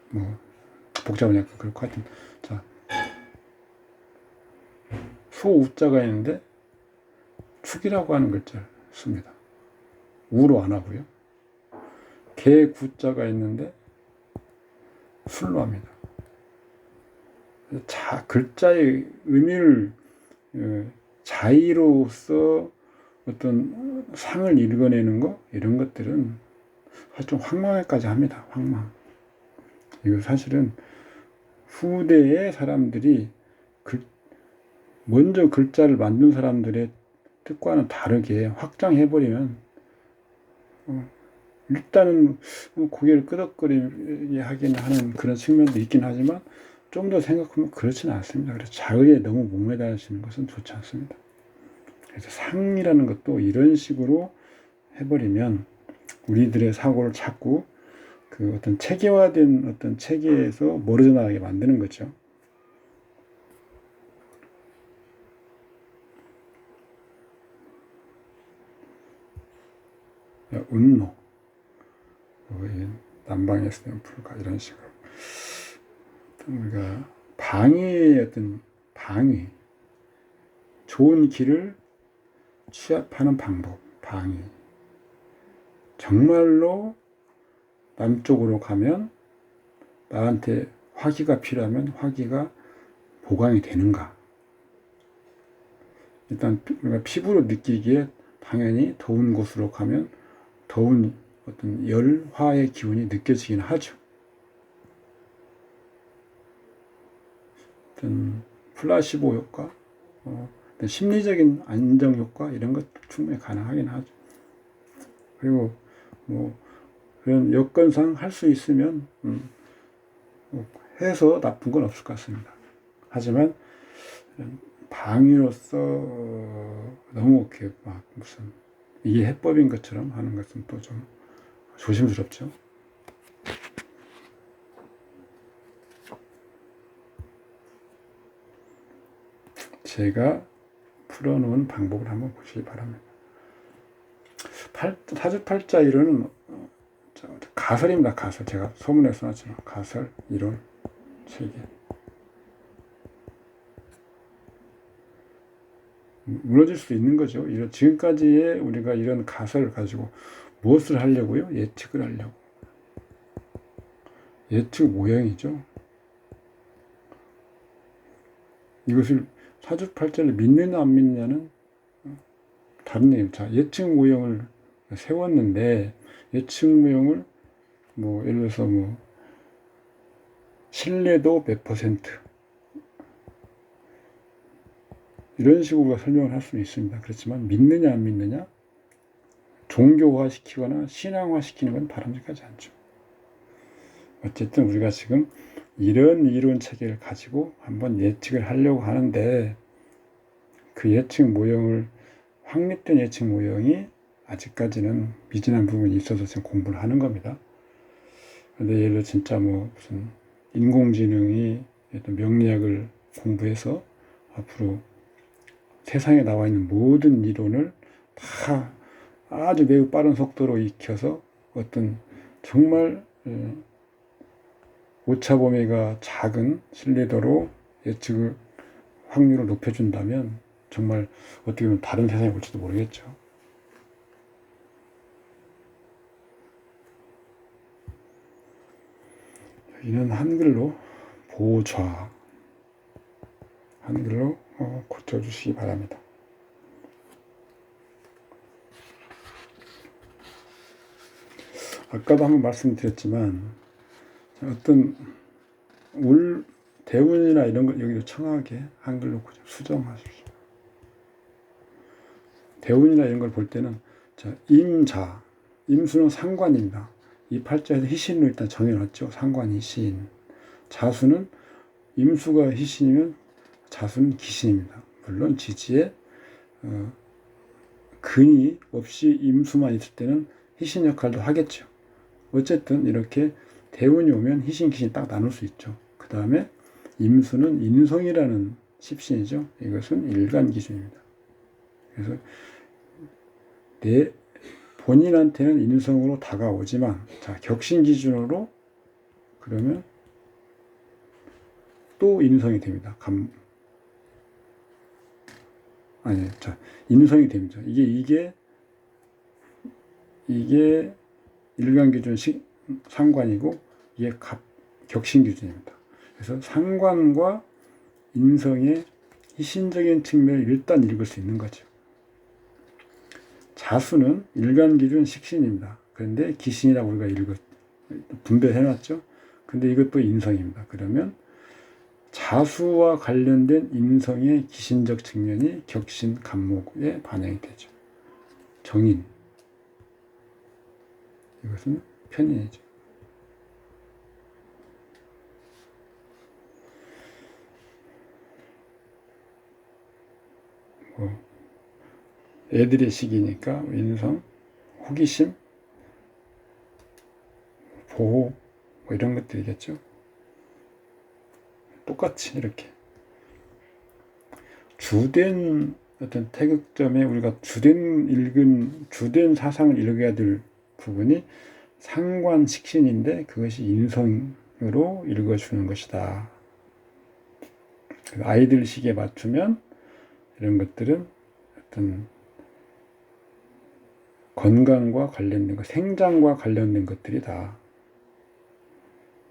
S1: 뭐 복잡한 약간 그렇고 하여튼 자 소우자가 있는데 축이라고 하는 글자를 씁니다. 우로 안 하고요. 개 구자가 있는데 술로 합니다. 글자의 의미를 자의로서 어떤 상을 읽어내는 거 이런 것들은 좀 황망하게까지 합니다. 황망. 이거 사실은 후대의 사람들이 먼저 글자를 만든 사람들의 뜻과는 다르게 확장해버리면 일단은 고개를 끄덕거리게 하긴 하는 그런 측면도 있긴 하지만 좀 더 생각하면 그렇지는 않습니다. 그래서 자의에 너무 목매달리시는 것은 좋지 않습니다. 그래서 상이라는 것도 이런 식으로 해버리면 우리들의 사고를 자꾸 그 어떤 체계화된 어떤 체계에서 멀어져 나가게 만드는 거죠. 운노, 남방에서 된 불가 이런 식으로 우리가 방위, 좋은 길을 취합하는 방법, 방위. 정말로 남쪽으로 가면 나한테 화기가 필요하면 화기가 보강이 되는가? 일단 우리가 피부로 느끼기에 당연히 더운 곳으로 가면 더운 어떤 열화의 기운이 느껴지긴 하죠. 어떤 플라시보 효과, 심리적인 안정 효과 이런 것 충분히 가능하긴 하죠. 그리고 뭐 그런 여건상 할 수 있으면 해서 나쁜 건 없을 것 같습니다. 하지만 방위로서 너무 이렇게 막 무슨 이게 해법인 것처럼 하는 것은 또 좀 조심스럽죠. 제가 풀어놓은 방법을 한번 보시기 바랍니다. 사주팔자 이론은 가설입니다. 가설. 제가 소문에 써놨지만 가설, 이론, 체계. 무너질 수 있는 거죠. 지금까지의 우리가 이런 가설을 가지고 무엇을 하려고요? 예측을 하려고. 예측 모형이죠. 이것을 사주팔자를 믿느냐 안 믿느냐는 다른 얘기입니다. 자, 예측 모형을 세웠는데 예측 모형을 뭐 예를 들어서 뭐 신뢰도 몇 %, 이런 식으로 설명을 할 수는 있습니다. 그렇지만 믿느냐 안 믿느냐, 종교화시키거나 신앙화시키는 건 바람직하지 않죠. 어쨌든 우리가 지금 이런 이론 체계를 가지고 한번 예측을 하려고 하는데 그 예측 모형을 확립된 예측 모형이 아직까지는 미진한 부분이 있어서 지금 공부를 하는 겁니다. 근데 예를 들어 진짜 뭐 무슨 인공지능이 명리학을 공부해서 앞으로 세상에 나와 있는 모든 이론을 다 아주 매우 빠른 속도로 익혀서 어떤 정말 오차범위가 작은 신뢰도로 예측을 확률을 높여준다면 정말 어떻게 보면 다른 세상이 올지도 모르겠죠. 여기는 한글로 보좌 한글로 고쳐주시기 바랍니다. 아까도 한번 말씀드렸지만 어떤 대운이나 이런 걸 여기도 청하게 한글로 수정하십시오. 대운이나 이런 걸 볼 때는 임자, 임수는 상관입니다. 이 팔자에서 희신으로 일단 정해놨죠. 상관, 희신. 자수는 임수가 희신이면 자수는 기신입니다. 물론 지지에 근이 없이 임수만 있을 때는 희신 역할도 하겠죠. 어쨌든 이렇게 대운이 오면 희신, 기신이 딱 나눌 수 있죠. 그 다음에 임수는 인성이라는 십신이죠. 이것은 일간 기준입니다. 그래서 내 본인한테는 인성으로 다가오지만 격신 기준으로 그러면 또 인성이 됩니다. 인성이 됩니다. 이게 일간 기준 상관이고 이게 격신 기준입니다. 그래서 상관과 인성의 희신적인 측면을 일단 읽을 수 있는 거죠. 자수는 일간 기준 식신입니다. 그런데 기신이라고 우리가 분별해놨죠. 근데 이것도 인성입니다. 그러면 자수와 관련된 인성의 기신적 측면이 격신 간목에 반영이 되죠. 정인. 이것은 편인이죠. 애들의 시기니까 인성, 호기심, 보호 뭐 이런 것들이겠죠. 똑같이 이렇게 주된 어떤 태극점에 우리가 주된 사상을 읽어야 될 부분이 상관식신인데 그것이 인성으로 읽어주는 것이다. 아이들 시기에 맞추면 이런 것들은 어떤 건강과 관련된 것, 생장과 관련된 것들이다.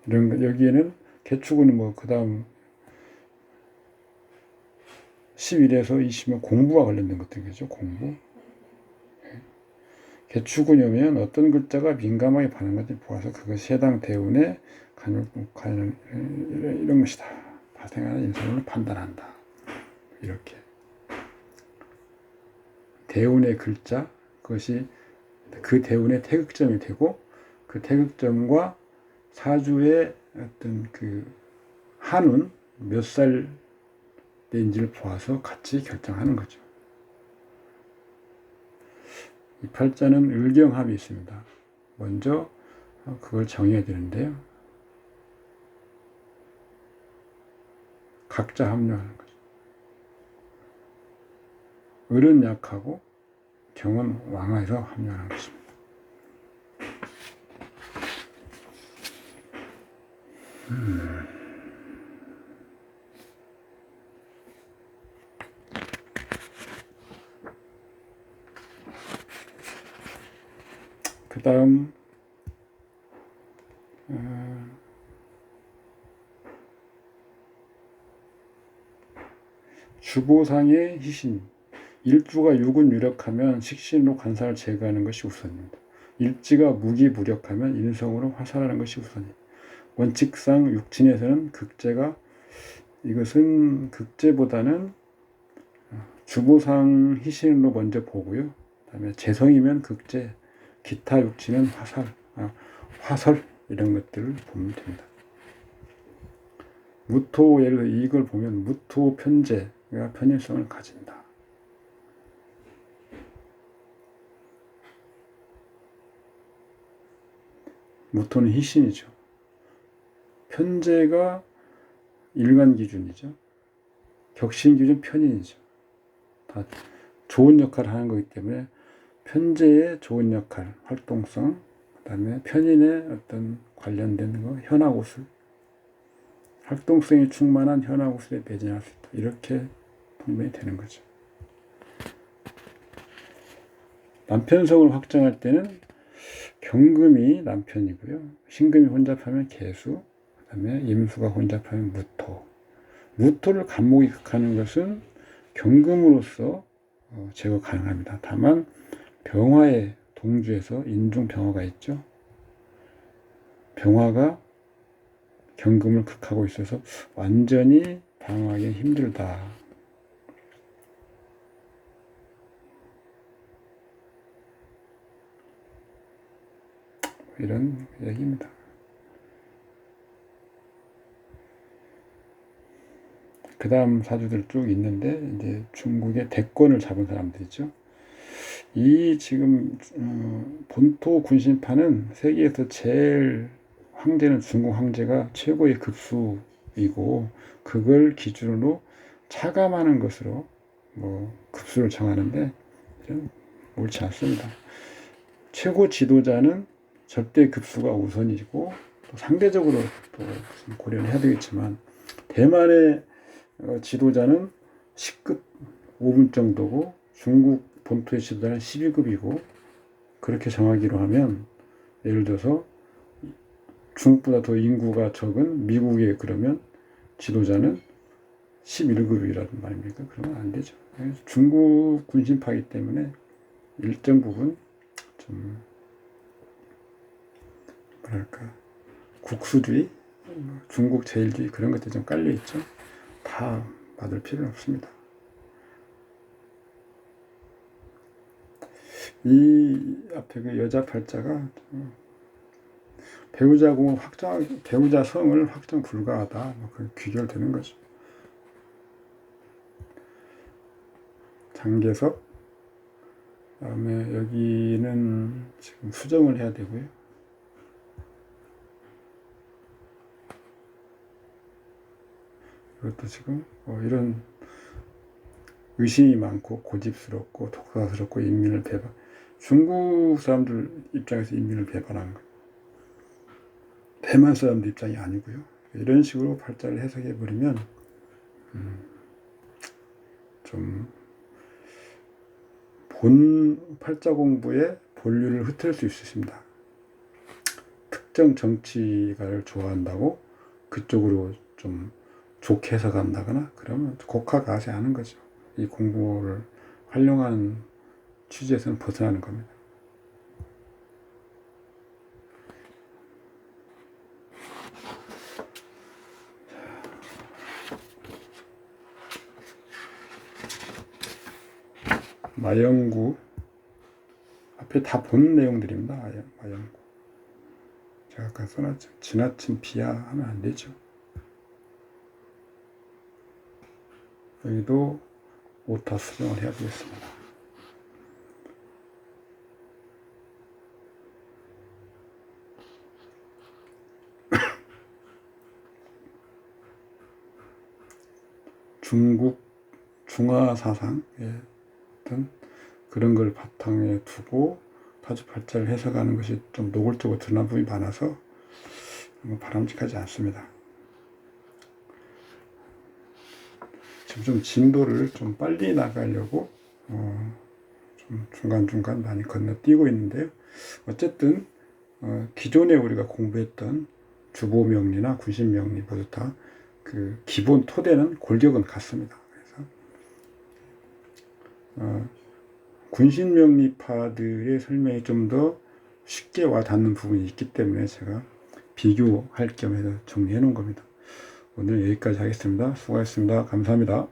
S1: 이런 것, 여기에는 개축은 그 다음 11에서 20면 공부와 관련된 것들이겠죠. 공부. 개축운이 오면 어떤 글자가 민감하게 반응하지 보아서 그것이 해당 대운의 관련 이런 것이다. 발생하는 인성을 판단한다. 이렇게. 대운의 글자, 그것이 그 대운의 태극점이 되고 그 태극점과 사주의 어떤 그 한운 몇 살 인지를 보아서 같이 결정하는 거죠. 이 팔자는 을경합이 있습니다. 먼저 그걸 정해야 되는데요. 각자 합류하는 거죠. 을은 약하고 경은 왕화에서 합류하는 것입니다. 그 다음 주보상의 희신. 일주가 육은 유력하면 식신으로 관사를 제거하는 것이 우선입니다. 일지가 무기무력하면 인성으로 화살하는 것이 우선입니다. 원칙상 육친에서는 이것은 극제보다는 주보상 희신으로 먼저 보고요. 그다음에 재성이면 극제, 기타 6치면 화설 이런 것들을 보면 됩니다. 무토, 예를 들어 이걸 보면 무토 편재가 편일성을 가진다. 무토는 희신이죠. 편재가 일간 기준이죠. 격신 기준 편인이죠. 다 좋은 역할을 하는 거기 때문에 편재의 좋은 역할, 활동성, 그 다음에 편인의 어떤 관련된 거, 현하구술, 활동성이 충만한 현하구술에 매진할 수 있다. 이렇게 분명히 되는 거죠. 남편성을 확정할 때는 경금이 남편이고요. 신금이 혼잡하면 계수, 그 다음에 임수가 혼잡하면 무토. 무토를 간목이 극하는 것은 경금으로서 제거 가능합니다. 다만 병화의 동주에서 인중병화가 있죠. 병화가 경금을 극하고 있어서 완전히 방어하기 힘들다. 이런 얘기입니다. 그 다음 사주들 쭉 있는데, 이제 중국의 대권을 잡은 사람들이죠. 이 지금, 본토 군신파는 세계에서 제일 황제는 중국 황제가 최고의 급수이고, 그걸 기준으로 차감하는 것으로 급수를 정하는데, 옳지 않습니다. 최고 지도자는 절대 급수가 우선이고, 또 상대적으로 또 고려를 해야 되겠지만, 대만의 지도자는 10급 5분 정도고 중국 본토의 지도자는 12급이고 그렇게 정하기로 하면 예를 들어서 중국보다 더 인구가 적은 미국에 그러면 지도자는 11급이라는 말입니까? 그러면 안 되죠. 중국 군신파이기 때문에 일정 부분 좀 뭐랄까 국수주의, 중국 제일주의 그런 것들이 좀 깔려 있죠. 다 받을 필요는 없습니다. 이 앞에 그 여자 팔자가 배우자 성을 확정 불가하다. 그 귀결되는 거죠. 장계석, 그다음에 여기는 지금 수정을 해야 되고요. 이것도 지금 이런 의심이 많고 고집스럽고 독사스럽고 인민을 배반. 중국 사람들 입장에서 인민을 배반한 거. 대만 사람들 입장이 아니고요. 이런 식으로 팔자를 해석해 버리면 좀 본 팔자 공부에 본류를 흩을 수 있으십니다. 특정 정치가를 좋아한다고 그쪽으로 좀 좋게 해석한다거나 그러면 곡하가세하는 거죠. 이 공부를 활용하는 취지에서는 벗어나는 겁니다. 마영구 앞에 다 본 내용들입니다. 마영구 제가 아까 써놨죠. 지나친 비하하면 안 되죠. 여기도 오타 수정을 해야 되겠습니다. 중국 중화사상의 어떤 그런 걸 바탕에 두고 사주팔자를 해석하는 것이 좀 노골적으로 드러난 부분이 많아서 바람직하지 않습니다. 지금 좀 진도를 좀 빨리 나가려고 좀 중간중간 많이 건너뛰고 있는데요. 어쨌든 기존에 우리가 공부했던 주보명리나 군신명리 모두 다 그 기본 토대는 골격은 같습니다. 그래서 군신명리파들의 설명이 좀 더 쉽게 와닿는 부분이 있기 때문에 제가 비교할 겸해서 정리해 놓은 겁니다. 오늘 여기까지 하겠습니다. 수고하셨습니다. 감사합니다.